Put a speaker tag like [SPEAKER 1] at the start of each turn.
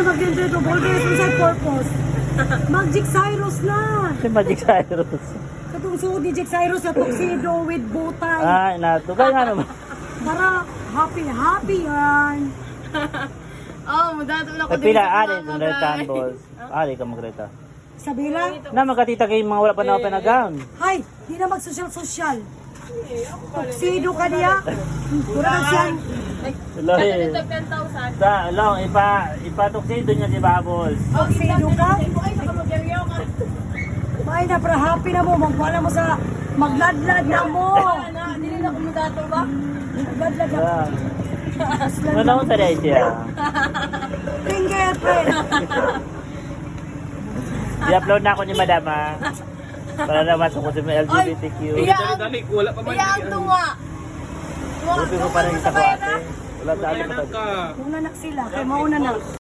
[SPEAKER 1] mag-enjoy to ball days sa purpose. Mag-Jig Cyrus na.
[SPEAKER 2] Si Magic Cyrus.
[SPEAKER 1] Katong suot ni Jig Cyrus na tuxedo with butay.
[SPEAKER 2] Ay, natugay nga naman.
[SPEAKER 1] Para happy yan.
[SPEAKER 3] Oh, mudato na ko
[SPEAKER 2] Ay, pila, ari, sundan boss. Ari ka magreta.
[SPEAKER 1] Sabila,
[SPEAKER 2] Na, magkatita kayo mga wala pa na panagang.
[SPEAKER 1] hay, di na mag-social-social. Tuxedo ka niya. Pura na siyang
[SPEAKER 2] Loy.
[SPEAKER 3] 10,000.
[SPEAKER 2] Sa, long, ipatuksido niya si Bubbles.
[SPEAKER 1] tuxedo ka.
[SPEAKER 3] Ay, nakamagyaw ka.
[SPEAKER 1] May na, para happy na mo. Magpala mo sa magladlad na mo.
[SPEAKER 3] Na, dili na ko mudato ba?
[SPEAKER 1] Magladlad na.
[SPEAKER 2] Ano naman sa rin siya?
[SPEAKER 1] Finger friend.
[SPEAKER 2] I-upload na ako ni Madam, ha? Para naman sa kusin mo LGBTQ.
[SPEAKER 3] Iya ang tunga.
[SPEAKER 2] Buti ko pa rin sa kuwate. Wala sa atin pa.
[SPEAKER 1] Una na sila. Kaya mauna na.